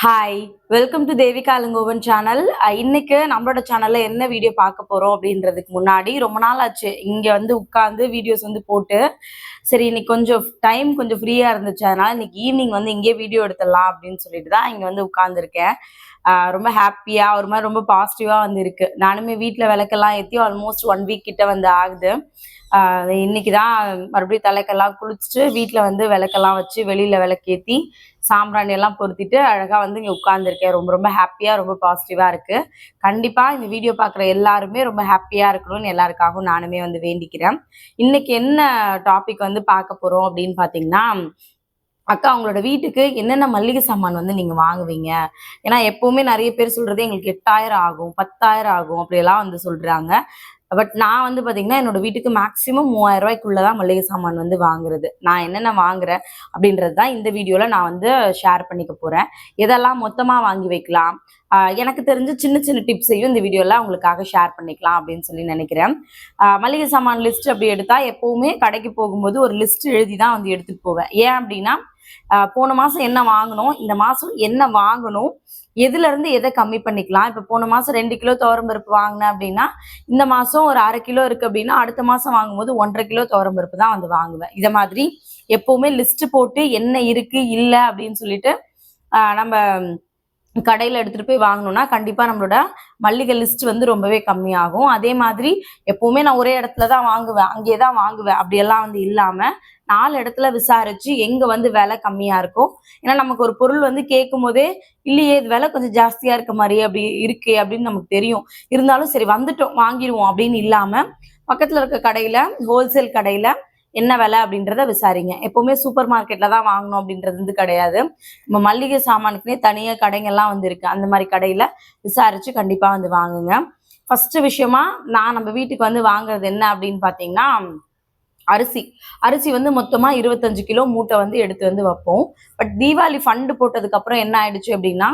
Hi, welcome to Devika Ilangovan channel. இன்னைக்கு நம்மளோட சேனல்ல என்ன வீடியோ பார்க்க போறோம் அப்படின்றதுக்கு முன்னாடி ரொம்ப நாள் ஆச்சு இங்க வந்து உட்கார்ந்து வீடியோஸ் வந்து போட்டு. சரி, இன்னைக்கு கொஞ்சம் டைம் கொஞ்சம் ஃப்ரீயா இருந்துச்சு, அதனால இன்னைக்கு ஈவினிங் வந்து இங்கே வீடியோ எடுத்துடலாம் அப்படின்னு சொல்லிட்டு தான் இங்க வந்து உட்கார்ந்துருக்கேன். ரொம்ப ஹாப்பியா ஒரு மாதிரி ரொம்ப பாசிட்டிவா வந்து இருக்கு. நானுமே வீட்டில் விளக்கெல்லாம் ஏற்றி ஆல்மோஸ்ட் 1 வீக் கிட்ட வந்து ஆகுது. இன்னைக்கு தான் மறுபடியும் தலைக்கெல்லாம் குளிச்சுட்டு வீட்டில் வந்து விளக்கெல்லாம் வச்சு வெளியில விளக்கேற்றி சாம்பிராணி எல்லாம் பொருத்திட்டு அழகா வந்து இங்க உட்கார்ந்துருக்கேன். ரொம்ப ரொம்ப ஹாப்பியா ரொம்ப பாசிட்டிவா இருக்கு. கண்டிப்பா இந்த வீடியோ பார்க்குற எல்லாருமே ரொம்ப ஹாப்பியா இருக்கணும்னு எல்லாருக்காகவும் நானுமே வந்து வேண்டிக்கிறேன். இன்னைக்கு என்ன டாபிக் வந்து பார்க்க போறோம் அப்படின்னு பார்த்தீங்கன்னா, அக்கா உங்களோட வீட்டுக்கு என்னென்ன மல்லிகை சாமான் வந்து நீங்க வாங்குவீங்க? ஏன்னா எப்பவுமே நிறைய பேர் சொல்றது எங்களுக்கு 8,000 ஆகும், 10,000 ஆகும் அப்படியெல்லாம் வந்து சொல்றாங்க. பட் நான் வந்து பாத்தீங்கன்னா என்னோட வீட்டுக்கு மேக்ஸிமம் 3000 தான் மளிகை சாமான் வந்து வாங்குறது. நான் என்னென்ன வாங்குறேன் அப்படின்றது தான் இந்த வீடியோல நான் வந்து ஷேர் பண்ணிக்க போறேன். எதெல்லாம் மொத்தமா வாங்கி வைக்கலாம், எனக்கு தெரிஞ்ச சின்ன சின்ன டிப்ஸையும் இந்த வீடியோல உங்களுக்காக ஷேர் பண்ணிக்கலாம் அப்படின்னு சொல்லி நினைக்கிறேன். மளிகை சாமான் லிஸ்ட் அப்படி எடுத்தா எப்பவுமே கடைக்கு போகும்போது ஒரு லிஸ்ட் எழுதி தான் வந்து எடுத்துட்டு போவேன். ஏன் அப்படின்னா போன மாசம் என்ன வாங்கணும், இந்த மாசம் என்ன வாங்கணும், எதுல இருந்து எதை கம்மி பண்ணிக்கலாம். இப்ப போன மாசம் 2 கிலோ துவரம்பருப்பு வாங்கினேன் அப்படின்னா இந்த மாசம் ஒரு 1/2 கிலோ இருக்கு அப்படின்னா அடுத்த மாசம் வாங்கும்போது 1.5 கிலோ துவரம்பருப்பு தான் வந்து வாங்குவேன். இதை மாதிரி எப்பவுமே லிஸ்ட் போட்டு என்ன இருக்கு இல்ல அப்படின்னு சொல்லிட்டு நம்ம கடையில் எடுத்துகிட்டு போய் வாங்கணும்னா கண்டிப்பாக நம்மளோட மல்லிகை லிஸ்ட் வந்து ரொம்பவே கம்மியாகும். அதே மாதிரி எப்போவுமே நான் ஒரே இடத்துல தான் வாங்குவேன், அங்கேயே தான் வாங்குவேன் அப்படியெல்லாம் வந்து இல்லாமல் 4 இடத்துல விசாரிச்சு எங்கே வந்து விலை கம்மியாக இருக்கும். ஏன்னா நமக்கு ஒரு பொருள் வந்து கேட்கும் போதே இல்லையே இது விலை கொஞ்சம் ஜாஸ்தியாக இருக்க மாதிரி அப்படி இருக்கே அப்படின்னு நமக்கு தெரியும். இருந்தாலும் சரி வந்துட்டோம் வாங்கிடுவோம் அப்படின்னு இல்லாமல் பக்கத்தில் இருக்க கடையில் ஹோல்சேல் கடையில் என்ன விலை அப்படின்றத விசாரிங்க. எப்பவுமே சூப்பர் மார்க்கெட்ல தான் வாங்கணும் அப்படின்றது வந்து கிடையாது. நம்ம மல்லிகை சாமானுக்குனே தனியாக கடைங்கள்லாம் வந்து இருக்கு. அந்த மாதிரி கடையில விசாரிச்சு கண்டிப்பா வந்து வாங்குங்க. ஃபர்ஸ்ட் விஷயமா நான் நம்ம வீட்டுக்கு வந்து வாங்குறது என்ன அப்படின்னு பார்த்தீங்கன்னா, அரிசி வந்து மொத்தமா 25 கிலோ மூட்டை வந்து எடுத்து வந்து வைப்போம். பட் தீபாவளி ஃபண்டு போட்டதுக்கு அப்புறம் என்ன ஆயிடுச்சு அப்படின்னா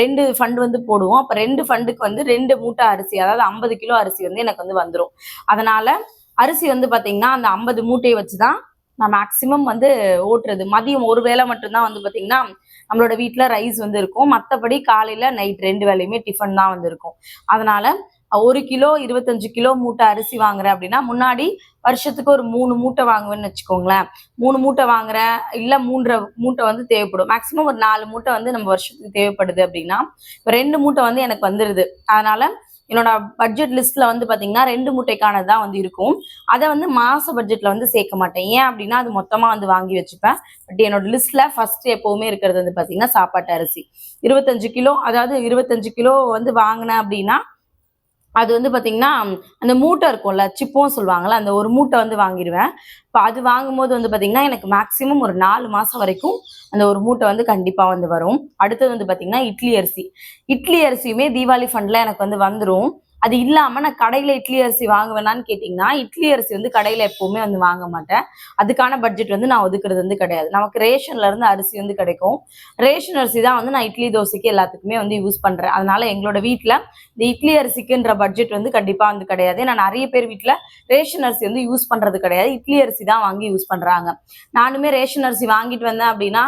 2 ஃபண்டு வந்து போடுவோம். அப்ப 2 ஃபண்டுக்கு வந்து 2 மூட்டை அரிசி, அதாவது 50 கிலோ அரிசி வந்து எனக்கு வந்து வந்துடும். அதனால அரிசி வந்து பாத்தீங்கன்னா அந்த 50 மூட்டையை வச்சுதான் நான் மேக்சிமம் வந்து ஓட்டுறது. மதியம் ஒரு வேளை மட்டும்தான் வந்து பாத்தீங்கன்னா நம்மளோட வீட்டுல ரைஸ் வந்து இருக்கும். மற்றபடி காலையில நைட் 2 வேளையுமே டிஃபன் தான் வந்து இருக்கும். அதனால 1 கிலோ 25 கிலோ மூட்டை அரிசி வாங்குறேன் அப்படின்னா முன்னாடி வருஷத்துக்கு ஒரு 3 மூட்டை வாங்குவேன்னு வச்சுக்கோங்களேன். 3 மூட்டை வாங்குறேன் இல்ல 3 மூட்டை வந்து தேவைப்படும். மேக்சிமம் ஒரு 4 மூட்டை வந்து நம்ம வருஷத்துக்கு தேவைப்படுது அப்படின்னா இப்போ 2 மூட்டை வந்து எனக்கு வந்துடுது. அதனால என்னோட பட்ஜெட் லிஸ்ட்ல வந்து பாத்தீங்கன்னா 2 மூட்டைக்கானது தான் வந்து இருக்கும். அதை வந்து மாச பட்ஜெட்ல வந்து சேர்க்க மாட்டேன். ஏன் அப்படின்னா அது மொத்தமா வந்து வாங்கி வச்சுப்பேன். பட் என்னோட லிஸ்ட்ல ஃபர்ஸ்ட் எப்பவுமே இருக்கிறது வந்து பாத்தீங்கன்னா சாப்பாட்டு அரிசி 25 கிலோ. அதாவது 25 கிலோ வந்து வாங்கினேன் அப்படின்னா அது வந்து பாத்தீங்கன்னா அந்த மூட்டை இருக்கும்ல, சிப்பும் சொல்லுவாங்கல்ல, அந்த ஒரு மூட்டை வந்து வாங்கிடுவேன். இப்போ அது வாங்கும்போது வந்து பாத்தீங்கன்னா எனக்கு மேக்சிமம் ஒரு 4 மாசம் வரைக்கும் அந்த ஒரு மூட்டை வந்து கண்டிப்பா வந்து வரும். அடுத்தது வந்து பாத்தீங்கன்னா இட்லி அரிசியுமே தீபாவளி ஃபண்ட்ல எனக்கு வந்து வந்துடும். அது இல்லாம நான் கடையில இட்லி அரிசி வாங்குவேனான்னு கேட்டீங்கன்னா இட்லி அரிசி வந்து கடையில எப்பவுமே வந்து வாங்க மாட்டேன். அதுக்கான பட்ஜெட் வந்து நான் ஒதுக்குறது வந்து கிடையாது. நமக்கு ரேஷன்ல இருந்து அரிசி வந்து கிடைக்கும். ரேஷன் அரிசி தான் வந்து நான் இட்லி தோசைக்கு எல்லாத்துக்குமே வந்து யூஸ் பண்றேன். அதனால எங்களோட வீட்டுல இந்த இட்லி அரிசிக்குன்ற பட்ஜெட் வந்து கண்டிப்பா வந்து கிடையாது. நான் நிறைய பேர் வீட்டுல ரேஷன் அரிசி வந்து யூஸ் பண்றது கிடையாது. இட்லி அரிசி தான் வாங்கி யூஸ் பண்றாங்க. நானுமே ரேஷன் அரிசி வாங்கிட்டு வந்தேன் அப்படின்னா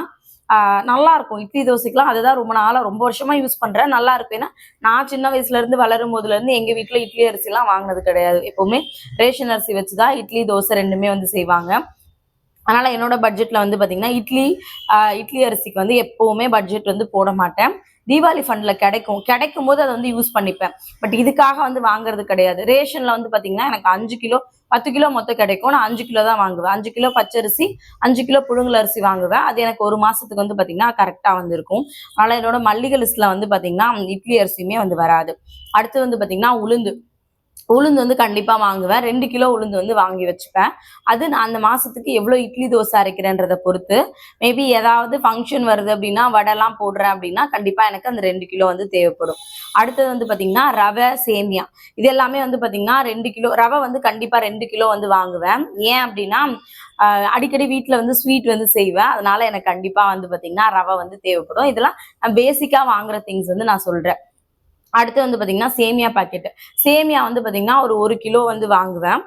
நல்லா இருக்கும். இட்லி தோசைக்கெல்லாம் அதுதான் ரொம்ப நாளா ரொம்ப வருஷமா யூஸ் பண்றேன். நல்லா இருக்கும். ஏன்னா நான் சின்ன வயசுல இருந்து வளரும் போதுல இருந்து எங்க வீட்டுல இட்லி அரிசி எல்லாம் வாங்கினது கிடையாது. எப்பவுமே ரேஷன் அரிசி வச்சுதான் இட்லி தோசை ரெண்டுமே வந்து செய்வாங்க. அதனால என்னோட பட்ஜெட்ல வந்து பாத்தீங்கன்னா இட்லி அரிசிக்கு வந்து எப்பவுமே பட்ஜெட் வந்து போட மாட்டேன். தீபாவளி ஃபண்ட்ல கிடைக்கும் போது அதை வந்து யூஸ் பண்ணிப்பேன். பட் இதுக்காக வந்து வாங்குறது கிடையாது. ரேஷன்ல வந்து பாத்தீங்கன்னா எனக்கு 5 கிலோ 10 கிலோ மொத்தம் கிடைக்கும். நான் 5 கிலோ தான் வாங்குவேன். 5 கிலோ பச்சரிசி 5 கிலோ புழுங்கல் அரிசி வாங்குவேன். அது எனக்கு ஒரு மாசத்துக்கு வந்து பாத்தீங்கன்னா கரெக்டா வந்து இருக்கும். அதனால என்னோட மல்லிகை லிஸ்ட்ல வந்து பாத்தீங்கன்னா இட்லி அரிசியுமே வந்து வராது. அடுத்து வந்து பாத்தீங்கன்னா உளுந்து வந்து கண்டிப்பா வாங்குவேன். 2 கிலோ உளுந்து வந்து வாங்கி வச்சுப்பேன். அது நான் அந்த மாசத்துக்கு எவ்வளவு இட்லி தோசை அரைக்கிறேன்றதை பொறுத்து, மேபி ஏதாவது ஃபங்க்ஷன் வருது அப்படின்னா வடைலாம் போடுறேன் அப்படின்னா கண்டிப்பா எனக்கு அந்த 2 கிலோ வந்து தேவைப்படும். அடுத்தது வந்து பாத்தீங்கன்னா ரவை, சேமியா இது எல்லாமே வந்து பாத்தீங்கன்னா 2 கிலோ ரவை வந்து கண்டிப்பா 2 கிலோ வந்து வாங்குவேன். ஏன் அப்படின்னா அடிக்கடி வீட்டுல வந்து ஸ்வீட் வந்து செய்வேன். அதனால எனக்கு கண்டிப்பா வந்து பாத்தீங்கன்னா ரவை வந்து தேவைப்படும். இதெல்லாம் நான் பேசிக்கா வாங்குற திங்ஸ் வந்து நான் சொல்றேன். அடுத்து வந்து பார்த்தீங்கன்னா சேமியா பாக்கெட். சேமியா வந்து பார்த்தீங்கன்னா ஒரு 1 கிலோ வந்து வாங்குவேன்.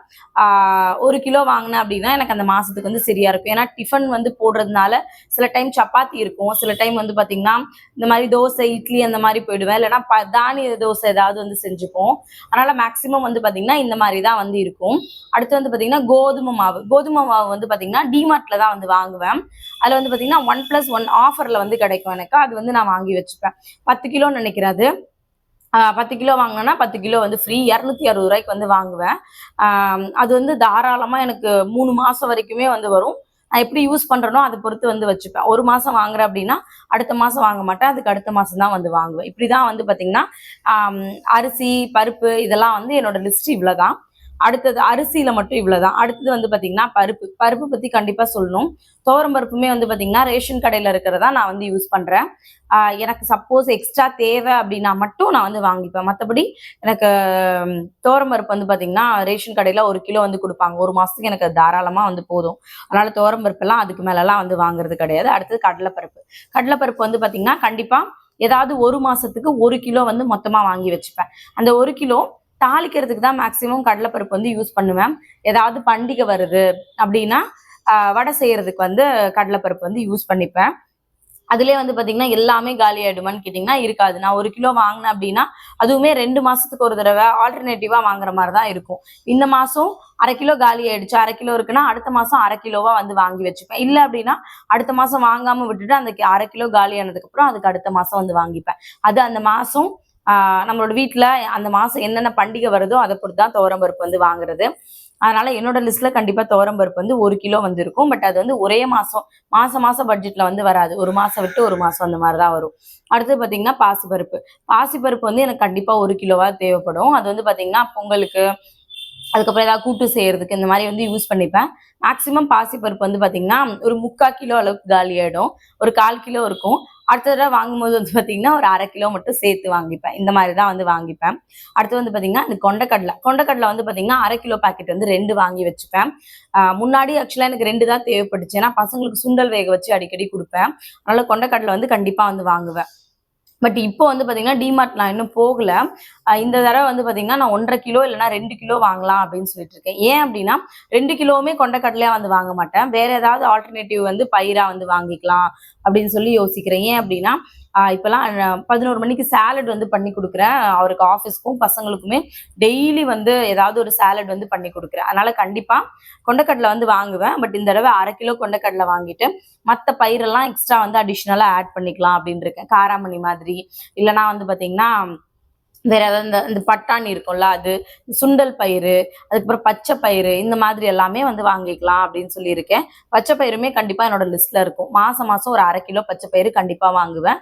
1 கிலோ வாங்கினேன் அப்படின்னா எனக்கு அந்த மாசத்துக்கு வந்து சரியா இருக்கும். ஏன்னா டிஃபன் வந்து போடுறதுனால சில டைம் சப்பாத்தி இருக்கும். சில டைம் வந்து பார்த்தீங்கன்னா இந்த மாதிரி தோசை, இட்லி அந்த மாதிரி போயிடுவேன். இல்லைன்னா தானிய தோசை ஏதாவது வந்து செஞ்சுப்போம். அதனால மேக்ஸிமம் வந்து பார்த்தீங்கன்னா இந்த மாதிரி தான் வந்து இருக்கும். அடுத்து வந்து பார்த்தீங்கன்னா கோதுமை மாவு. கோதுமை மாவு வந்து பார்த்தீங்கன்னா டிமார்ட்ல தான் வந்து வாங்குவேன். அதில் வந்து பார்த்தீங்கன்னா 1+1 ஆஃபர்ல வந்து கிடைக்கும் எனக்கு. அது வந்து நான் வாங்கி வச்சுப்பேன். 10 கிலோன்னு நினைக்கிறேன் அது. 10 கிலோ வாங்கினேன்னா 10 கிலோ வந்து ஃப்ரீ. 260 வந்து வாங்குவேன். அது வந்து தாராளமா எனக்கு 3 மாசம் வரைக்குமே வந்து வரும். நான் எப்படி யூஸ் பண்றேனோ அதை பொறுத்து வந்து வச்சுப்பேன். 1 மாசம் வாங்குறேன் அப்படின்னா அடுத்த மாசம் வாங்க மாட்டேன். அதுக்கு அடுத்த மாசம் தான் வந்து வாங்குவேன். இப்படிதான் வந்து பாத்தீங்கன்னா அரிசி, பருப்பு இதெல்லாம் வந்து என்னோட லிஸ்ட் இவ்வளவுதான். அடுத்தது அரிசியில மட்டும் இவ்வளவுதான். அடுத்தது வந்து பாத்தீங்கன்னா பருப்பு. பருப்பு பத்தி கண்டிப்பா சொல்லணும். துவரம் பருப்புமே வந்து பாத்தீங்கன்னா ரேஷன் கடையில இருக்கிறதா நான் வந்து யூஸ் பண்றேன். எனக்கு சப்போஸ் எக்ஸ்ட்ரா தேவை அப்படின்னா மட்டும் நான் வந்து வாங்கிப்பேன். மற்றபடி எனக்கு துவரம் பருப்பு வந்து பாத்தீங்கன்னா ரேஷன் கடையில 1 கிலோ வந்து கொடுப்பாங்க. 1 மாசத்துக்கு எனக்கு தாராளமா வந்து போதும். அதனால துவரம் பருப்பெல்லாம் அதுக்கு மேலலாம் வந்து வாங்குறது கிடையாது. அடுத்தது கடலைப்பருப்பு. கடலைப்பருப்பு வந்து பாத்தீங்கன்னா கண்டிப்பா ஏதாவது 1 மாசத்துக்கு 1 கிலோ வந்து மொத்தமா வாங்கி வச்சுப்பேன். அந்த 1 கிலோ தாளிக்கிறதுக்கு தான் மேக்சிமம் கடலைப்பருப்பு வந்து யூஸ் பண்ணுவேன். ஏதாவது பண்டிகை வருது அப்படின்னா வடை செய்யறதுக்கு வந்து கடலைப்பருப்பு வந்து யூஸ் பண்ணிப்பேன். அதுலயே வந்து பாத்தீங்கன்னா எல்லாமே காலி ஆயிடுமான்னு கேட்டீங்கன்னா இருக்காது. நான் 1 கிலோ வாங்கினேன் அப்படின்னா அதுவுமே 2 மாசத்துக்கு ஒரு தடவை ஆல்டர்னேட்டிவா வாங்குற மாதிரி தான் இருக்கும். இந்த மாசம் 1/2 கிலோ காலி ஆயிடுச்சு, 1/2 கிலோ இருக்குன்னா அடுத்த மாசம் 1/2 கிலோவா வந்து வாங்கி வச்சுப்பேன். இல்ல அப்படின்னா அடுத்த மாசம் வாங்காம விட்டுட்டு அந்த 1/2 கிலோ காலி ஆனதுக்கு அப்புறம் அதுக்கு அடுத்த மாசம் வந்து வாங்கிப்பேன். அது அந்த மாசம் நம்மளோட வீட்டுல அந்த மாசம் என்னென்ன பண்டிகை வருதோ அதை பொறுத்து தான் துவரம் பருப்பு வந்து வாங்குறது. அதனால என்னோட லிஸ்ட்ல கண்டிப்பா துவரம் பருப்பு வந்து 1 கிலோ வந்து இருக்கும். பட் அது வந்து ஒரே மாசம் பட்ஜெட்ல வந்து வராது. 1 மாசம் விட்டு 1 மாசம் அந்த மாதிரிதான் வரும். அடுத்து பாத்தீங்கன்னா பாசிப்பருப்பு. பாசிப்பருப்பு வந்து எனக்கு கண்டிப்பா 1 கிலோவா தேவைப்படும். அது வந்து பாத்தீங்கன்னா பொங்கலுக்கு, அதுக்கப்புறம் ஏதாவது கூட்டு செய்யறதுக்கு இந்த மாதிரி வந்து யூஸ் பண்ணிப்பேன். மேக்சிமம் பாசிப்பருப்பு வந்து பாத்தீங்கன்னா ஒரு 3/4 கிலோ அளவுக்கு காலி ஆயிடும். ஒரு 1/4 கிலோ இருக்கும். அடுத்த தடவை வாங்கும்போது வந்து பாத்தீங்கன்னா ஒரு 1/2 கிலோ மட்டும் சேர்த்து வாங்கிப்பேன். இந்த மாதிரி தான் வந்து வாங்கிப்பேன். அடுத்து வந்து பாத்தீங்கன்னா இந்த கொண்டைக்கடலை வந்து பாத்தீங்கன்னா 1/2 கிலோ பாக்கெட் வந்து 2 வாங்கி வச்சுப்பேன். முன்னாடி ஆக்சுவலா எனக்கு 2 தான் தேவைப்பட்டுச்சு. ஏன்னா பசங்களுக்கு சுண்டல் வேக வச்சு அடிக்கடி கொடுப்பேன். அதனால கொண்டைக்கடலை வந்து கண்டிப்பா வந்து வாங்குவேன். பட் இப்போ வந்து பாத்தீங்கன்னா டிமார்ட் நான் இன்னும் போகல. இந்த தடவை வந்து பாத்தீங்கன்னா நான் 1.5 கிலோ இல்லைன்னா 2 கிலோ வாங்கலாம் அப்படின்னு சொல்லிட்டு இருக்கேன். ஏன் அப்படின்னா 2 கிலோவுமே கொண்டைக்கடலையா வந்து வாங்க மாட்டேன். வேற ஏதாவது ஆல்டர்னேட்டிவ் வந்து பயிரா வந்து வாங்கிக்கலாம் அப்படின்னு சொல்லி யோசிக்கிறேன். ஏன் அப்படின்னா இப்பெல்லாம் 11 மணிக்கு சாலட் வந்து பண்ணி கொடுக்குறேன். அவருக்கு ஆஃபீஸ்க்கும் பசங்களுக்குமே டெய்லி வந்து ஏதாவது ஒரு சாலட் வந்து பண்ணி கொடுக்குறேன். அதனால கண்டிப்பா கொண்டைக்கடலை வந்து வாங்குவேன். பட் இந்த தடவை 1/2 கிலோ கொண்டைக்கடலை வாங்கிட்டு மற்ற பயிரெல்லாம் எக்ஸ்ட்ரா வந்து அடிஷ்னலா ஆட் பண்ணிக்கலாம் அப்படின்னு இருக்கேன். காராமணி மாதிரி இல்லைன்னா வந்து பாத்தீங்கன்னா வேற ஏதாவது இந்த பட்டாணி இருக்கும்ல அது, சுண்டல் பயிறு, அதுக்கப்புறம் பச்சை பயிறு இந்த மாதிரி எல்லாமே வந்து வாங்கிக்கலாம் அப்படின்னு சொல்லியிருக்கேன். பச்சை பயிறுமே கண்டிப்பா என்னோட லிஸ்ட்ல இருக்கும். மாசம் ஒரு 1/2 கிலோ பச்சை பயிறு கண்டிப்பா வாங்குவேன்.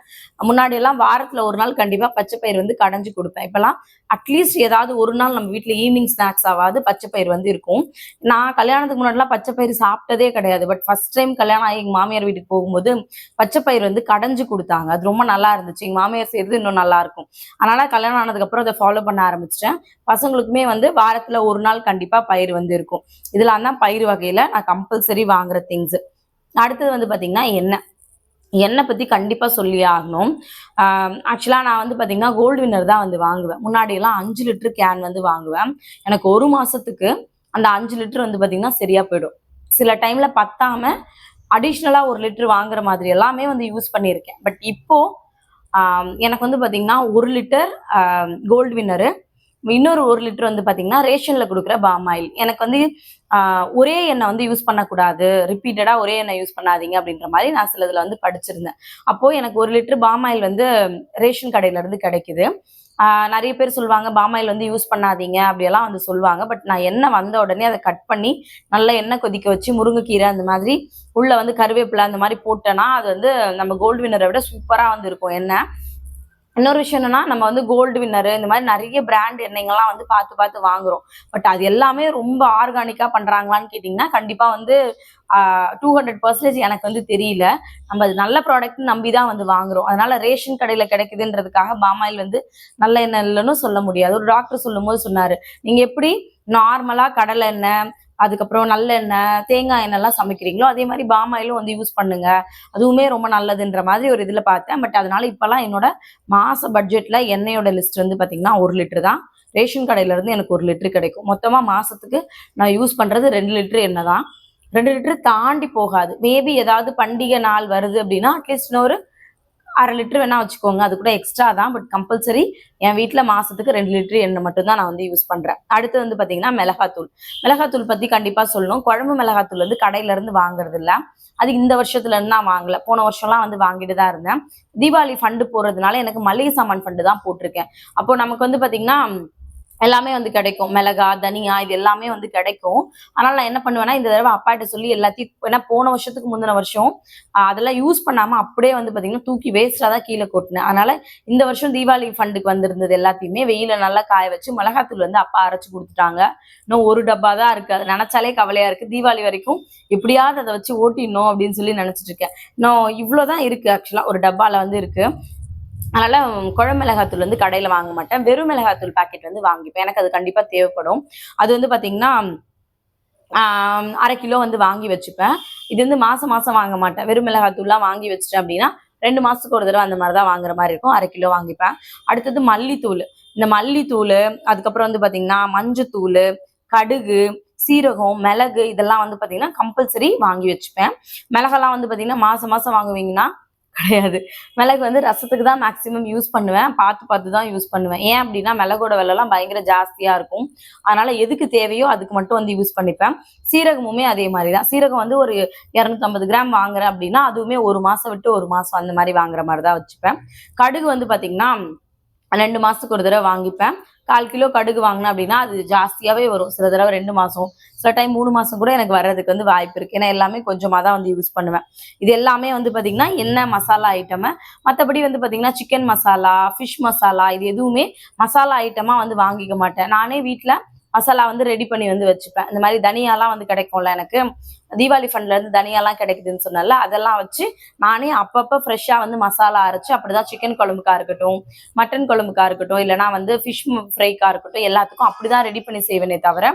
முன்னாடி எல்லாம் வாரத்துல ஒரு நாள் கண்டிப்பா பச்சை பயிறு வந்து கடைஞ்சு கொடுப்பேன். இப்பெல்லாம் அட்லீஸ்ட் ஏதாவது ஒரு நாள் நம்ம வீட்டுல ஈவினிங் ஸ்நாக்ஸ் ஆகாது பச்சை பயிறு வந்து இருக்கும். நான் கல்யாணத்துக்கு முன்னாடிலாம் பச்சை பயிறு சாப்பிட்டதே கிடையாது. பட் ஃபர்ஸ்ட் டைம் கல்யாணம் ஆகி எங்க மாமியார் வீட்டுக்கு போகும்போது பச்சை பயிறு வந்து கடைஞ்சு கொடுத்தாங்க. அது ரொம்ப நல்லா இருந்துச்சு. எங்க மாமியார் செய்யறது இன்னும் நல்லா இருக்கும். அதனால கல்யாணம் ஆனதுக்கு அப்புறம் அதை ஃபாலோ பண்ண ஆரம்பிச்சிட்டேன். பசங்களுக்குமே வந்து வாரத்துல ஒரு நாள் கண்டிப்பா பயிர் வந்து இருக்கும். இதெல்லாம் தான் பயிர் வகையில நான் கம்பல்சரி வாங்குற திங்ஸ். அடுத்தது வந்து பாத்தீங்கன்னா எண்ணெய் பத்தி கண்டிப்பா சொல்லி ஆகணும். ஆக்சுவலா நான் வந்து பாத்தீங்கன்னா கோல்டு வின்னர் தான் வந்து வாங்குவேன். முன்னாடி எல்லாம் 5 லிட்டர் கேன் வந்து வாங்குவேன். எனக்கு 1 மாசத்துக்கு அந்த 5 லிட்டர் வந்து பாத்தீங்கன்னா சரியா போயிடும். சில டைம்ல பத்தாம அடிஷ்னலா 1 லிட்டர் வாங்குற மாதிரி எல்லாமே வந்து யூஸ் பண்ணியிருக்கேன். பட் இப்போ எனக்கு வந்து பாத்தீங்கன்னா 1 லிட்டர் கோல்டு வின்னரு, இன்னொரு 1 லிட்டர் வந்து பாத்தீங்கன்னா ரேஷன்ல கொடுக்குற பாம் ஆயில். எனக்கு வந்து ஒரே எண்ணெய் வந்து யூஸ் பண்ணக்கூடாது, ரிப்பீட்டடா ஒரே எண்ணெய் யூஸ் பண்ணாதீங்க அப்படின்ற மாதிரி நான் சிலதுல வந்து படிச்சிருந்தேன். அப்போ எனக்கு 1 லிட்டர் பாம் ஆயில் வந்து ரேஷன் கடையில இருந்து கிடைக்குது. நிறைய பேர் சொல்லுவாங்க பாம் ஆயில் வந்து யூஸ் பண்ணாதீங்க அப்படியெல்லாம் வந்து சொல்லுவாங்க. பட் நான் எண்ணெய் வந்த உடனே அதை கட் பண்ணி நல்லா எண்ணெய் கொதிக்க வச்சு முருங்கைக்கீரை அந்த மாதிரி உள்ள வந்து கருவேப்பிலை அந்த மாதிரி போட்டேன்னா அது வந்து நம்ம கோல்டு வின்னரை விட சூப்பரா வந்து இருக்கும் எண்ணெய். இன்னொரு விஷயம் என்னன்னா நம்ம வந்து கோல்டு வின்னரு இந்த மாதிரி நிறைய பிராண்ட் எண்ணெய்கள்லாம் வந்து பார்த்து வாங்குறோம். பட் அது எல்லாமே ரொம்ப ஆர்கானிக்கா பண்றாங்களான்னு கேட்டீங்கன்னா கண்டிப்பா வந்து 200% எனக்கு வந்து தெரியல. நம்ம அது நல்ல ப்ராடக்ட் நம்பிதான் வந்து வாங்குறோம். அதனால ரேஷன் கடையில கிடைக்குதுன்றதுக்காக பாமாயில் வந்து நல்ல எண்ணெய் இல்லைன்னு சொல்ல முடியாது. ஒரு டாக்டர் சொல்லும் போது சொன்னாரு, நீங்க எப்படி நார்மலா கடலை எண்ணெய், அதுக்கப்புறம் நல்லெண்ணெய், தேங்காய் எண்ணெய்லாம் சமைக்கிறீங்களோ அதே மாதிரி பாம் ஆயிலும் வந்து யூஸ் பண்ணுங்க, அதுவுமே ரொம்ப நல்லதுன்ற மாதிரி ஒரு இதுல பார்த்தேன். பட் அதனால இப்பெல்லாம் என்னோட மாச பட்ஜெட்ல எண்ணெயோட லிஸ்ட் வந்து பாத்தீங்கன்னா 1 லிட்டர் தான். ரேஷன் கடையில இருந்து எனக்கு 1 லிட்டர் கிடைக்கும். மொத்தமா மாசத்துக்கு நான் யூஸ் பண்றது 2 லிட்டர் எண்ணெய் தான். 2 லிட்டர் தாண்டி போகாது. மேபி ஏதாவது பண்டிகை நாள் வருது அப்படின்னா அட்லீஸ்ட் இன்னொரு 1/2 லிட்டர் வேணா வச்சுக்கோங்க, அது கூட எக்ஸ்ட்ரா தான். பட் கம்பல்சரி என் வீட்டில் மாசத்துக்கு 2 லிட்டர் எண்ணெய் மட்டும் தான் நான் வந்து யூஸ் பண்றேன். அடுத்து வந்து பாத்தீங்கன்னா மிளகாத்தூள் பத்தி கண்டிப்பா சொல்லணும். குழம்பு மிளகாத்தூள் வந்து கடையில இருந்து வாங்குறது இல்ல, அது இந்த வருஷத்துல இருந்து நான் வாங்கல. போன வருஷம்லாம் வந்து வாங்கிட்டு தான் இருந்தேன். தீபாவளி ஃபண்டு போறதுனால எனக்கு மளிகை சாமான் ஃபண்டு தான் போட்டிருக்கேன். அப்போ நமக்கு வந்து பாத்தீங்கன்னா எல்லாமே வந்து கிடைக்கும். மிளகா, தனியா இது எல்லாமே வந்து கிடைக்கும். அதனால நான் என்ன பண்ணுவேன்னா, இந்த தடவை அப்பாட்ட சொல்லி எல்லாத்தையும், ஏன்னா போன வருஷத்துக்கு முந்தின வருஷம் அதெல்லாம் யூஸ் பண்ணாம அப்படியே வந்து பாத்தீங்கன்னா தூக்கி வேஸ்டா தான் கீழே கொட்டினேன். அதனால இந்த வருஷம் தீபாவளி ஃபண்டுக்கு வந்திருந்தது எல்லாத்தையுமே வெயில நல்லா காய வச்சு மிளகாத்தூள் வந்து அப்பா அரைச்சு கொடுத்துட்டாங்க. இன்னும் ஒரு டப்பா தான் இருக்கு. அதை நினைச்சாலே கவலையா இருக்கு. தீபாவளி வரைக்கும் எப்படியாவது அதை வச்சு ஓட்டிடணும் அப்படின்னு சொல்லி நினைச்சிட்டு இருக்கேன். இன்னும் இவ்வளவுதான் இருக்கு. ஆக்சுவலா ஒரு டப்பால வந்து இருக்கு. அதனால குழம்பு மிளகாத்தூள் வந்து கடையில வாங்க மாட்டேன். வெறும் மிளகாத்தூள் பாக்கெட் வந்து வாங்கிப்பேன். எனக்கு அது கண்டிப்பா தேவைப்படும். அது வந்து பாத்தீங்கன்னா 1/2 கிலோ வந்து வாங்கி வச்சுப்பேன். இது வந்து மாசம் மாசம் வாங்க மாட்டேன். வெறும் மிளகாத்தூள்லாம் வாங்கி வச்சுட்டேன் அப்படின்னா 2 மாசத்துக்கு ஒரு தடவை அந்த மாதிரிதான் வாங்குற மாதிரி இருக்கும். 1/2 கிலோ வாங்கிப்பேன். அடுத்தது மல்லித்தூள். இந்த மல்லித்தூள், அதுக்கப்புறம் வந்து பாத்தீங்கன்னா மஞ்சத்தூள், கடுகு, சீரகம், மிளகு இதெல்லாம் வந்து பாத்தீங்கன்னா கம்பல்சரி வாங்கி வச்சுப்பேன். மிளகெல்லாம் வந்து பாத்தீங்கன்னா மாசம் மாசம் வாங்குவீங்கன்னா கிடையாது. மிளகு வந்து ரசத்துக்கு தான் மேக்சிமம் யூஸ் பண்ணுவேன். பார்த்து தான் யூஸ் பண்ணுவேன். ஏன் அப்படின்னா மிளகோட விலைலாம் பயங்கர ஜாஸ்தியா இருக்கும். அதனால எதுக்கு தேவையோ அதுக்கு மட்டும் வந்து யூஸ் பண்ணிப்பேன். சீரகமுமே அதே மாதிரி தான். சீரகம் வந்து ஒரு 250 கிராம் வாங்குறேன் அப்படின்னா அதுவுமே 1 மாசம் விட்டு 1 மாசம் அந்த மாதிரி வாங்குற மாதிரி தான் வச்சுப்பேன். கடுகு வந்து பாத்தீங்கன்னா 2 மாசத்துக்கு ஒரு தடவை வாங்கிப்பேன். 1/4 கிலோ கடுகு வாங்கினேன் அப்படின்னா அது ஜாஸ்தியாவே வரும். சில தடவை 2 மாசம், சில டைம் 3 மாசம் கூட எனக்கு வர்றதுக்கு வந்து வாய்ப்பு இருக்கு. ஏன்னா எல்லாமே கொஞ்சமா தான் வந்து யூஸ் பண்ணுவேன். இது எல்லாமே வந்து பாத்தீங்கன்னா எண்ணெய் மசாலா ஐட்டம். மற்றபடி வந்து பாத்தீங்கன்னா சிக்கன் மசாலா, ஃபிஷ் மசாலா இது எதுவுமே மசாலா ஐட்டமா வந்து வாங்கிக்க மாட்டேன். நானே வீட்டுல மசாலா வந்து ரெடி பண்ணி வந்து வச்சுப்பேன். இந்த மாதிரி தனியாலாம் வந்து கிடைக்கும்ல, எனக்கு தீபாவளி ஃபண்ட்ல இருந்து தனியாலாம் கிடைக்குதுன்னு சொன்னால அதெல்லாம் வச்சு நானே அப்பப்ப ஃப்ரெஷ்ஷா வந்து மசாலா அரைச்சு அப்படிதான் சிக்கன் குழம்புக்கா இருக்கட்டும், மட்டன் குழம்புக்கா இருக்கட்டும், இல்லைன்னா வந்து ஃபிஷ் ஃப்ரைக்கா இருக்கட்டும், எல்லாத்துக்கும் அப்படிதான் ரெடி பண்ணி செய்வேனே தவிர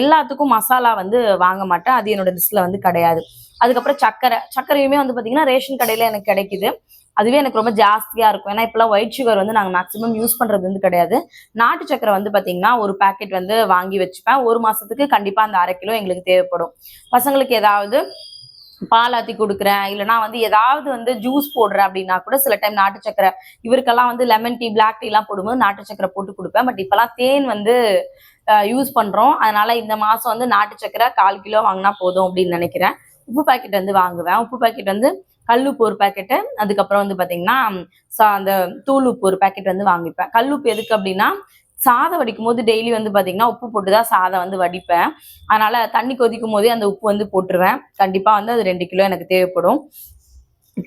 எல்லாத்துக்கும் மசாலா வந்து வாங்க மாட்டேன். அது என்னோட லிஸ்ட்ல வந்து கிடையாது. அதுக்கப்புறம் சர்க்கரையுமே வந்து பாத்தீங்கன்னா ரேஷன் கடையில எனக்கு கிடைக்குது. அதுவே எனக்கு ரொம்ப ஜாஸ்தியா இருக்கும். ஏன்னா இப்பெல்லாம் ஒயிட் சுகர் வந்து நாங்க மேக்சிமம் யூஸ் பண்றது வந்து கிடையாது. நாட்டு சக்கரை வந்து பாத்தீங்கன்னா ஒரு பாக்கெட் வந்து வாங்கி வச்சுப்பேன். 1 மாசத்துக்கு கண்டிப்பா அந்த 1/2 கிலோ எங்களுக்கு தேவைப்படும். பசங்களுக்கு ஏதாவது பால் ஆத்தி கொடுக்குறேன், இல்லைன்னா வந்து ஏதாவது வந்து ஜூஸ் போடுறேன் அப்படின்னா கூட சில டைம் நாட்டு சக்கரை, இவருக்கெல்லாம் வந்து லெமன் டீ, பிளாக் டீ எல்லாம் போடும்போது நாட்டு சக்கரை போட்டு கொடுப்பேன். பட் இப்பெல்லாம் தேன் வந்து யூஸ் பண்றோம். அதனால இந்த மாசம் வந்து நாட்டு சக்கரை 1/4 கிலோ வாங்கினா போதும் அப்படின்னு நினைக்கிறேன். உப்பு பாக்கெட் வந்து வாங்குவேன். உப்பு பாக்கெட் வந்து கல்லுப்பு ஒரு பாக்கெட்டு, அதுக்கப்புறம் வந்து பாத்தீங்கன்னா அந்த தூள் உப்பு ஒரு பாக்கெட் வந்து வாங்கிப்பேன். கல்லுப்பு எதுக்கு அப்படின்னா சாதம் வடிக்கும் போது டெய்லி வந்து பாத்தீங்கன்னா உப்பு போட்டுதான் சாதம் வந்து வடிப்பேன். அதனால தண்ணி கொதிக்கும் போதே அந்த உப்பு வந்து போட்டுருவேன். கண்டிப்பா வந்து அது 2 கிலோ எனக்கு தேவைப்படும்.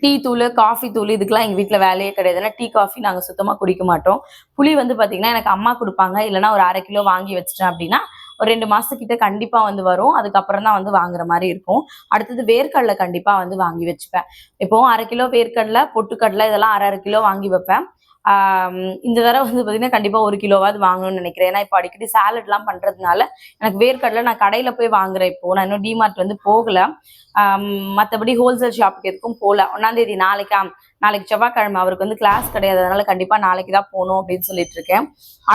டீ தூள், காஃபி தூள் இதுக்கெல்லாம் எங்க வீட்டுல வேலையே கிடையாது. ஏன்னா டீ காஃபி நாங்க சுத்தமா குடிக்க மாட்டோம். புளி வந்து பாத்தீங்கன்னா எனக்கு அம்மா கொடுப்பாங்க, இல்லைன்னா ஒரு 1/2 கிலோ வாங்கி வச்சுட்டேன் அப்படின்னா ஒரு 2 மாசத்துக்கிட்ட கண்டிப்பா வந்து வரும். அதுக்கப்புறம் தான் வந்து வாங்குற மாதிரி இருக்கும். அடுத்தது வேர்க்கடலை கண்டிப்பா வந்து வாங்கி வச்சுப்பேன். இப்போ 1/2 கிலோ வேர்க்கடலை, பொட்டுக்கடலை இதெல்லாம் 1/2 கிலோ வாங்கி வைப்பேன். இந்த தடவை வந்து பாத்தீங்கன்னா கண்டிப்பா 1 கிலோவாவது வாங்கணும்னு நினைக்கிறேன். ஏன்னா இப்போ அடிக்கடி சாலட் எல்லாம் பண்றதுனால எனக்கு வேர்க்கடலை நான் கடையில போய் வாங்குறேன். இப்போ நான் இன்னும் டிமார்ட் வந்து போகல. மற்றபடி ஹோல்சேல் ஷாப்புக்கு எதுக்கும் போகல. 1ஆம் தேதி நாளைக்கு செவ்வாய்க்கிழமை அவருக்கு வந்து கிளாஸ் கிடையாது. அதனால கண்டிப்பா நாளைக்கு தான் போகணும் அப்படின்னு சொல்லிட்டு இருக்கேன்.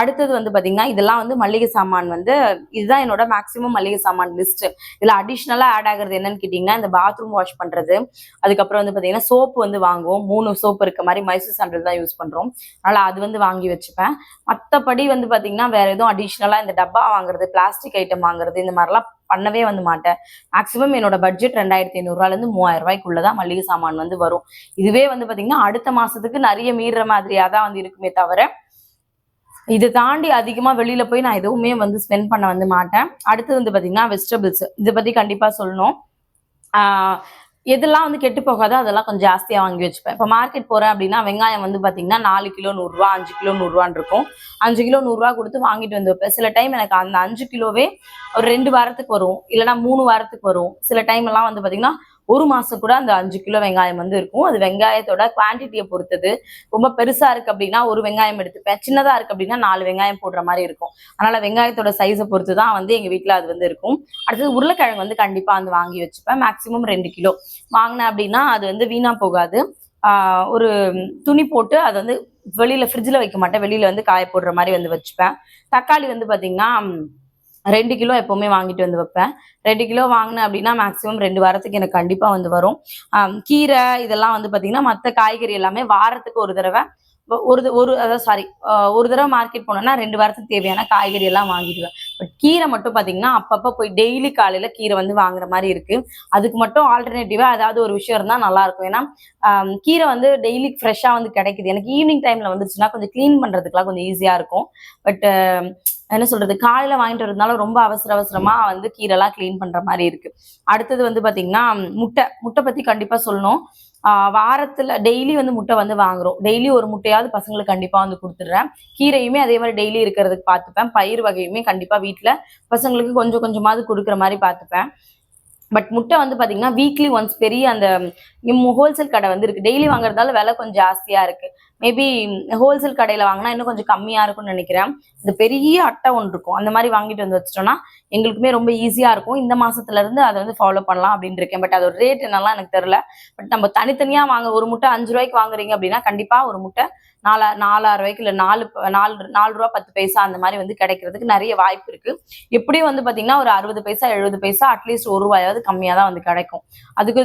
அடுத்தது வந்து பாத்தீங்கன்னா இதெல்லாம் வந்து மளிகை சாமான் வந்து இதுதான் என்னோட மேக்சிமம் மளிகை சாமான் லிஸ்ட். இதுல அடிஷ்னலா ஆட் ஆகுறது என்னன்னு கேட்டீங்கன்னா இந்த பாத்ரூம் வாஷ் பண்றது, அதுக்கப்புறம் வந்து பாத்தீங்கன்னா சோப்பு வந்து வாங்குவோம். 3 சோப்பு இருக்க மாதிரி மைசூர் சாண்டல் தான் யூஸ் பண்றோம். அதனால அது வந்து வாங்கி வச்சுப்பேன். மற்றபடி வந்து பாத்தீங்கன்னா வேற எதுவும் அடிஷ்னலா இந்த டப்பா வாங்குறது, பிளாஸ்டிக் ஐட்டம் வாங்குறது இந்த மாதிரிலாம் பண்ணவே வந்து மாட்டேன். மேக்சிமம் என்னோட பட்ஜெட் 2500 இருந்து 3000 ரூபாய்க்குள்ளதான் மளிகை சாமான் வந்து வரும். இதுவே வந்து பாத்தீங்கன்னா அடுத்த மாசத்துக்கு நிறைய மீறுற மாதிரியா தான் வந்து இருக்குமே தவிர இதை தாண்டி அதிகமா வெளியில போய் நான் எதுவுமே வந்து ஸ்பெண்ட் பண்ண வந்து மாட்டேன். அடுத்து வந்து பாத்தீங்கன்னா வெஜிடபிள்ஸ், இதை பத்தி கண்டிப்பா சொல்லணும். எதெல்லாம் வந்து கெட்டு போகாதோ அதெல்லாம் கொஞ்சம் ஜாஸ்தியா வாங்கி வச்சுப்பேன். இப்போ மார்க்கெட் போறேன் அப்படின்னா வெங்காயம் வந்து பாத்தீங்கன்னா 4 கிலோ 100 ரூபா, 5 கிலோ 100 ரூபான்னு இருக்கும். 5 கிலோ 100 ரூபா கொடுத்து வாங்கிட்டு வந்து வைப்பேன். சில டைம் எனக்கு அந்த 5 கிலோவே ஒரு 2 வாரத்துக்கு வரும், இல்லைன்னா 3 வாரத்துக்கு வரும். சில டைம் எல்லாம் வந்து பாத்தீங்கன்னா ஒரு மாசம் கூட அந்த 5 கிலோ வெங்காயம் வந்து இருக்கும். அது வெங்காயத்தோட குவான்டிட்டியை பொறுத்தது. ரொம்ப பெருசா இருக்கு அப்படின்னா ஒரு வெங்காயம் எடுத்துப்பேன், சின்னதா இருக்கு அப்படின்னா 4 வெங்காயம் போடுற மாதிரி இருக்கும். அதனால வெங்காயத்தோட சைஸை பொறுத்து தான் வந்து எங்க வீட்டுல அது வந்து இருக்கும். அடுத்தது உருளைக்கிழங்கு வந்து கண்டிப்பா வந்து வாங்கி வச்சுப்பேன். மேக்சிமம் 2 கிலோ வாங்கினேன் அப்படின்னா அது வந்து வீணா போகாது. ஒரு துணி போட்டு அதை வந்து வெளியில ஃப்ரிட்ஜில் வைக்க மாட்டேன், வெளியில வந்து காய போடுற மாதிரி வந்து வச்சுப்பேன். தக்காளி வந்து பாத்தீங்கன்னா 2 கிலோ எப்பவுமே வாங்கிட்டு வந்து வைப்பேன். 2 கிலோ வாங்கினேன் அப்படின்னா மேக்சிமம் 2 வாரத்துக்கு எனக்கு கண்டிப்பா வந்து வரும். கீரை இதெல்லாம் வந்து பாத்தீங்கன்னா மற்ற காய்கறி எல்லாமே வாரத்துக்கு ஒரு தடவை ஒரு தடவை மார்க்கெட் போனோம்னா 2 வாரத்துக்கு தேவையான காய்கறி எல்லாம் வாங்கிடுவேன். பட் கீரை மட்டும் பாத்தீங்கன்னா அப்பப்போ போய் டெய்லி காலையில கீரை வந்து வாங்குற மாதிரி இருக்கு. அதுக்கு மட்டும் ஆல்டர்னேட்டிவா ஏதாவது ஒரு விஷயம் இருந்தா நல்லா இருக்கும். ஏன்னா கீரை வந்து டெய்லி ஃப்ரெஷ்ஷா வந்து கிடைக்குது. எனக்கு ஈவினிங் டைம்ல வந்துச்சுன்னா கொஞ்சம் கிளீன் பண்றதுக்குலாம் கொஞ்சம் ஈஸியா இருக்கும். பட் என்ன சொல்றது, காலையில வாங்கிட்டு வரதுனால ரொம்ப அவசரமா வந்து கீரைலாம் கிளீன் பண்ற மாதிரி இருக்கு. அடுத்தது வந்து பாத்தீங்கன்னா முட்டை பத்தி கண்டிப்பா சொல்லணும். வாரத்துல டெய்லி வந்து முட்டை வந்து வாங்குறோம். டெய்லி ஒரு முட்டையாவது பசங்களுக்கு கண்டிப்பா வந்து கொடுத்துடுறேன். கீரையுமே அதே மாதிரி டெய்லி இருக்கிறதுக்கு பார்த்துப்பேன். பயிர் வகையுமே கண்டிப்பா வீட்டுல பசங்களுக்கு கொஞ்சம் கொஞ்சமாவது கொடுக்குற மாதிரி பார்த்துப்பேன். பட் முட்டை வந்து பாத்தீங்கன்னா வீக்லி ஒன்ஸ் பெரிய அந்த ஹோல்சேல் கடை வந்து இருக்கு. டெய்லி வாங்குறதால விலை கொஞ்சம் ஜாஸ்தியா இருக்கு. மேபி ஹோல்சேல் கடையில வாங்கினா இன்னும் கொஞ்சம் கம்மியா இருக்கும்னு நினைக்கிறேன். இந்த பெரிய அட்டை ஒன்று இருக்கும், அந்த மாதிரி வாங்கிட்டு வந்து வச்சிட்டோம்னா எங்களுக்குமே ரொம்ப ஈஸியா இருக்கும். இந்த மாசத்துல இருந்து அதை வந்து ஃபாலோ பண்ணலாம் அப்படின்னு இருக்கேன். பட் அதோட ரேட் என்னெல்லாம் எனக்கு தெரியல. பட் நம்ம தனித்தனியா வாங்க ஒரு முட்டை 5 ரூபாய்க்கு வாங்குறீங்க அப்படின்னா கண்டிப்பா ஒரு முட்டை 4 ரூபாய்க்கு இல்ல 4 ரூபா 10 பைசா அந்த மாதிரி வந்து கிடைக்கிறதுக்கு நிறைய வாய்ப்பு இருக்கு. எப்படியும் வந்து பாத்தீங்கன்னா ஒரு 60 பைசா 70 பைசா அட்லீஸ்ட் 1 ரூபாயாவது கம்மியா தான் வந்து கிடைக்கும்.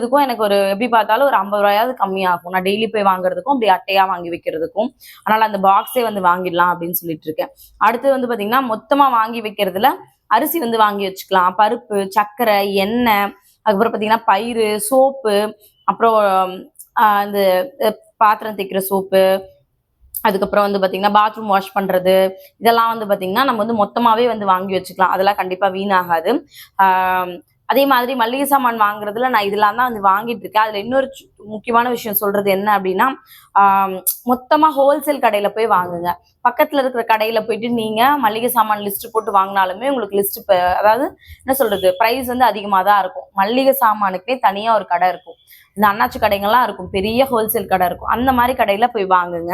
இதுக்கும் எனக்கு ஒரு எப்படி பார்த்தாலும் ஒரு 50 ரூபாயாவது கம்மியாகும் நான் டெய்லி போய் வாங்குறதுக்கும் அப்படி அட்டையா வாங்கி வைக்கிறதுக்கும். அதனால அந்த பாக்ஸே வந்து வாங்கிடலாம் அப்படின்னு சொல்லிட்டு இருக்கேன். அடுத்து வந்து பாத்தீங்கன்னா மொத்தமா வாங்கி வைக்கிறதுல அரிசி வந்து வாங்கி வச்சுக்கலாம், பருப்பு, சர்க்கரை, எண்ணெய், அதுக்கப்புறம் பாத்தீங்கன்னா பயிறு, சோப்பு, அப்புறம் இந்த பாத்திரம் தேய்க்கிற சோப்பு, அதுக்கப்புறம் வந்து பாத்தீங்கன்னா பாத்ரூம் வாஷ் பண்றது, இதெல்லாம் வந்து பாத்தீங்கன்னா நம்ம வந்து மொத்தமாவே வந்து வாங்கி வச்சுக்கலாம். அதெல்லாம் கண்டிப்பா வீணாகாது. அதே மாதிரி மளிகை சாமான் வாங்குறதுல நான் இதெல்லாம் தான் வந்து வாங்கிட்டு இருக்கேன். அதுல இன்னொரு முக்கியமான விஷயம் சொல்றது என்ன அப்படின்னா மொத்தமா ஹோல்சேல் கடையில போய் வாங்குங்க. பக்கத்துல இருக்கிற கடையில போயிட்டு நீங்க மளிகை சாமான் லிஸ்ட் போட்டு வாங்கினாலுமே உங்களுக்கு லிஸ்ட் அதாவது என்ன சொல்றது பிரைஸ் வந்து அதிகமா தான் இருக்கும். மளிகை சாமானுக்கே தனியா ஒரு கடை இருக்கும். இந்த அண்ணாச்சி கடைகள்லாம் இருக்கும், பெரிய ஹோல்சேல் கடை இருக்கும். அந்த மாதிரி கடையில போய் வாங்குங்க.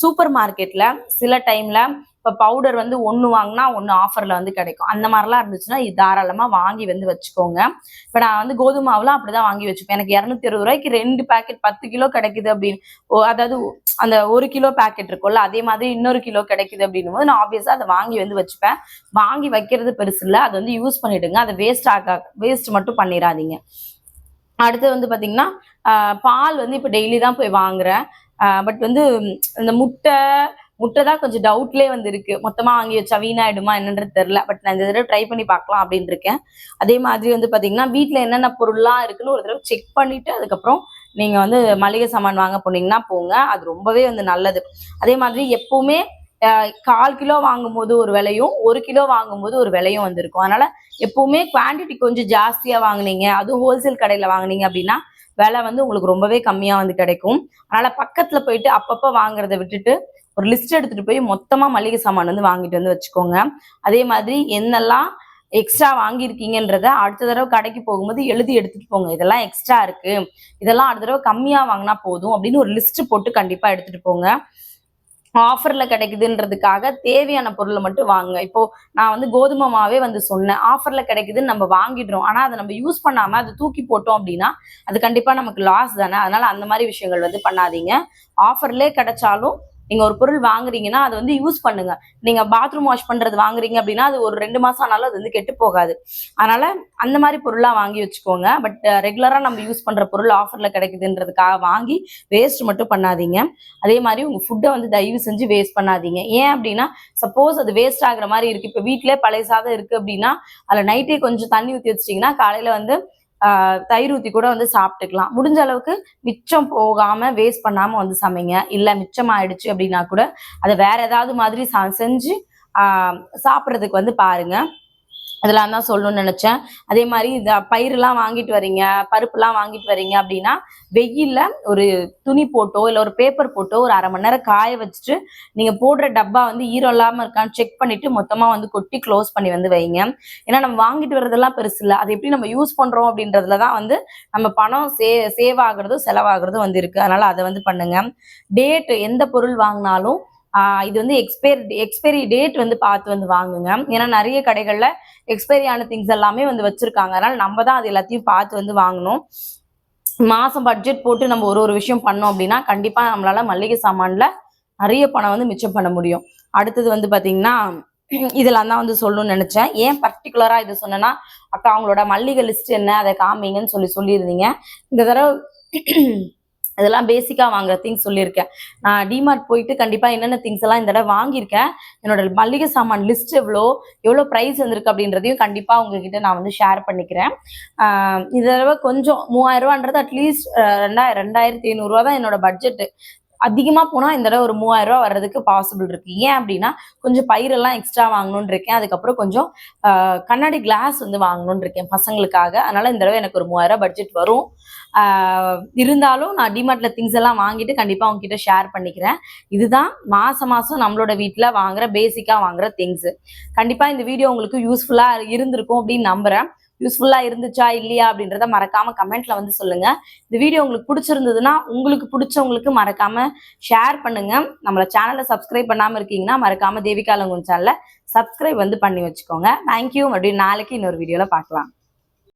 சூப்பர் மார்க்கெட்ல சில டைம்ல இப்போ பவுடர் வந்து ஒன்று வாங்கினா ஒன்று ஆஃபரில் வந்து கிடைக்கும். அந்த மாதிரிலாம் இருந்துச்சுன்னா இது தாராளமாக வாங்கி வந்து வச்சுக்கோங்க. இப்போ நான் வந்து கோதுமை மாவுலாம் அப்படிதான் வாங்கி வச்சுப்பேன். எனக்கு 220 ரூபாய்க்கு 2 பேக்கெட் 10 கிலோ கிடைக்குது அப்படின்னு, அதாவது அந்த 1 கிலோ பேக்கெட் இருக்கும்ல அதே மாதிரி இன்னொரு கிலோ கிடைக்குது அப்படின்னும் போது நான் ஆப்வியஸாக அதை வாங்கி வந்து வச்சுப்பேன். வாங்கி வைக்கிறது பெருசு இல்லை, அதை வந்து யூஸ் பண்ணிடுங்க. அதை வேஸ்ட் மட்டும் பண்ணிடாதீங்க. அடுத்து வந்து பாத்தீங்கன்னா பால் வந்து இப்போ டெய்லி தான் போய் வாங்குறேன். பட் வந்து இந்த முட்டை தான் கொஞ்சம் டவுட்லேயே வந்து இருக்கு. மொத்தமா வாங்கி வச்சா வீணாயிடுமா என்னன்றது தெரியல. பட் நான் இந்த தடவை ட்ரை பண்ணி பார்க்கலாம் அப்படின்னு இருக்கேன். அதே மாதிரி வந்து பாத்தீங்கன்னா வீட்டுல என்னென்ன பொருள்லாம் இருக்குன்னு ஒரு தடவை செக் பண்ணிட்டு அதுக்கப்புறம் நீங்க வந்து மளிகை சாமான் வாங்க போனீங்கன்னா போங்க, அது ரொம்பவே வந்து நல்லது. அதே மாதிரி எப்பவுமே 1/4 கிலோ வாங்கும் போது ஒரு விலையும் 1 கிலோ வாங்கும் போது ஒரு விலையும் வந்திருக்கும். அதனால எப்பவுமே குவான்டிட்டி கொஞ்சம் ஜாஸ்தியா வாங்கினீங்க, அதுவும் ஹோல்சேல் கடையில வாங்கினீங்க அப்படின்னா விலை வந்து உங்களுக்கு ரொம்பவே கம்மியா வந்து கிடைக்கும். அதனால பக்கத்துல போயிட்டு அப்பப்ப வாங்குறதை விட்டுட்டு ஒரு லிஸ்ட் எடுத்துட்டு போய் மொத்தமா மளிகை சாமான் வந்து வாங்கிட்டு வந்து வச்சுக்கோங்க. அதே மாதிரி என்னெல்லாம் எக்ஸ்ட்ரா வாங்கியிருக்கீங்கன்றத அடுத்த தடவை கடைக்கு போகும்போது எழுதி எடுத்துட்டு போங்க. இதெல்லாம் எக்ஸ்ட்ரா இருக்கு, இதெல்லாம் அடுத்த தடவை கம்மியா வாங்கினா போதும் அப்படின்னு ஒரு லிஸ்ட் போட்டு கண்டிப்பா எடுத்துட்டு போங்க. ஆஃபர்ல கிடைக்குதுன்றதுக்காக தேவையான பொருளை மட்டும் வாங்குங்க. இப்போ நான் வந்து கோதுமை மாவே வந்து சொன்னேன், ஆஃபர்ல கிடைக்குதுன்னு நம்ம வாங்கிடுறோம். ஆனா அதை நம்ம யூஸ் பண்ணாம அதை தூக்கி போட்டோம் அப்படின்னா அது கண்டிப்பா நமக்கு லாஸ் தானே. அதனால அந்த மாதிரி விஷயங்கள் வந்து பண்ணாதீங்க. ஆஃபர்லேயே கிடைச்சாலும் நீங்க ஒரு பொருள் வாங்குறீங்கன்னா அதை வந்து யூஸ் பண்ணுங்க. நீங்க பாத்ரூம் வாஷ் பண்றது வாங்குறீங்க அப்படின்னா அது ஒரு 2 மாசம் ஆனாலும் அது வந்து கெட்டு போகாது. அதனால அந்த மாதிரி பொருளா வாங்கி வச்சுக்கோங்க. பட் ரெகுலரா நம்ம யூஸ் பண்ற பொருள் ஆஃபர்ல கிடைக்குதுன்றதுக்காக வாங்கி வேஸ்ட் மட்டும் பண்ணாதீங்க. அதே மாதிரி உங்க ஃபுட்டை வந்து தயவு செஞ்சு வேஸ்ட் பண்ணாதீங்க. ஏன் அப்படின்னா சப்போஸ் அது வேஸ்ட் ஆகுற மாதிரி இருக்கு, இப்போ வீட்டிலே பழைய சாதம் இருக்கு அப்படின்னா அதுல நைட்டே கொஞ்சம் தண்ணி ஊற்றி வச்சிட்டிங்கன்னா காலையில வந்து தயிர் ஊற்றி கூட வந்து சாப்பிட்டுக்கலாம். முடிஞ்ச அளவுக்கு மிச்சம் போகாம வேஸ்ட் பண்ணாம வந்து சமைங்க. இல்லை மிச்சம் ஆயிடுச்சு அப்படின்னா கூட அதை வேற ஏதாவது மாதிரி செஞ்சு சாப்பிட்றதுக்கு வந்து பாருங்க. இதெல்லாம் தான் சொல்லணும்னு நினைச்சேன். அதே மாதிரி இந்த பயிரெல்லாம் வாங்கிட்டு வரீங்க, பருப்புலாம் வாங்கிட்டு வரீங்க அப்படின்னா, வெயில்ல ஒரு துணி போட்டோ, இல்ல ஒரு பேப்பர் போட்டோ ஒரு 1/2 மணி நேரம் காய வச்சுட்டு, நீங்க போடுற டப்பா வந்து ஈரம் இல்லாம இருக்கான்னு செக் பண்ணிட்டு, மொத்தமா வந்து கொட்டி க்ளோஸ் பண்ணி வந்து வைங்க. ஏன்னா நம்ம வாங்கிட்டு வரதெல்லாம் பெருசு இல்ல. அது எப்படி நம்ம யூஸ் பண்றோம் அப்படின்றதுல தான் வந்து நம்ம பணம் சேவ் ஆகுறதும், செலவாகுறதும் வந்து இருக்கு. அதனால அத வந்து பண்ணுங்க. டேட் எந்த பொருள் வாங்குனாலும் இது வந்து எக்ஸ்பைரி டேட் வந்து பார்த்து வந்து வாங்குங்க. ஏன்னா நிறைய கடைகள்ல எக்ஸ்பைரி ஆன திங்ஸ் எல்லாமே வந்து வச்சிருக்காங்க. அதனால நம்ம தான் அது எல்லாத்தையும் பார்த்து வந்து வாங்கணும். மாசம் பட்ஜெட் போட்டு நம்ம ஒரு விஷயம் பண்ணோம் அப்படின்னா கண்டிப்பா நம்மளால மளிகை சாமான்ல நிறைய பணம் வந்து மிச்சம் பண்ண முடியும். அடுத்தது வந்து பாத்தீங்கன்னா இதெல்லாம் தான் வந்து சொல்லணும்னு நினைச்சேன். ஏன் பர்டிகுலரா இது சொன்னேன்னா, அக்கா அவங்களோட மளிகை லிஸ்ட் என்ன, அதை காமிங்கன்னு சொல்லியிருந்தீங்க. இந்த தடவை இதெல்லாம் பேசிக்கா வாங்குற திங்ஸ் சொல்லியிருக்கேன். நான் டிமார்ட் போயிட்டு கண்டிப்பா என்னென்ன திங்ஸ் எல்லாம் இந்த தடவை வாங்கியிருக்கேன், என்னோட மளிகை சாமான் லிஸ்ட் எவ்வளோ பிரைஸ் வந்திருக்கு அப்படின்றதையும் கண்டிப்பா உங்ககிட்ட நான் வந்து ஷேர் பண்ணிக்கிறேன். இந்த தடவை கொஞ்சம் 3000ரூவான்றது அட்லீஸ்ட் 2500 தான் என்னோட பட்ஜெட். அதிகமா போனா இந்த தடவை ஒரு 3000 வர்றதுக்கு பாசிபிள் இருக்கு. ஏன் அப்படின்னா கொஞ்சம் பயிரெல்லாம் எக்ஸ்ட்ரா வாங்கணும்னு இருக்கேன். அதுக்கப்புறம் கொஞ்சம் கண்ணாடி கிளாஸ் வந்து வாங்கணும்னு இருக்கேன் பசங்களுக்காக. அதனால இந்த தடவை எனக்கு ஒரு 3000 பட்ஜெட் வரும். இருந்தாலும் நான் டிமார்ட்ல திங்ஸ் எல்லாம் வாங்கிட்டு கண்டிப்பா உங்ககிட்ட ஷேர் பண்ணிக்கிறேன். இதுதான் மாசம் நம்மளோட வீட்டுல வாங்குற பேசிக்கா வாங்குற திங்ஸ். கண்டிப்பா இந்த வீடியோ உங்களுக்கு யூஸ்ஃபுல்லா இருந்திருக்கும் அப்படின்னு நம்புறேன். யூஸ்ஃபுல்லா இருந்துச்சா இல்லையா அப்படின்றத மறக்காம கமெண்ட்ல வந்து சொல்லுங்க. இந்த வீடியோ உங்களுக்கு பிடிச்சிருந்ததுன்னா உங்களுக்கு பிடிச்சவங்களுக்கு மறக்காம ஷேர் பண்ணுங்க. நம்மள சேனலை சப்ஸ்கிரைப் பண்ணாம இருக்கீங்கன்னா மறக்காம தேவிகா இளங்கோவன் சேனலை சப்ஸ்கிரைப் வந்து பண்ணி வச்சுக்கோங்க. தேங்க்யூ. மறுபடியும் நாளைக்கு இன்னொரு வீடியோல பார்க்கலாம்.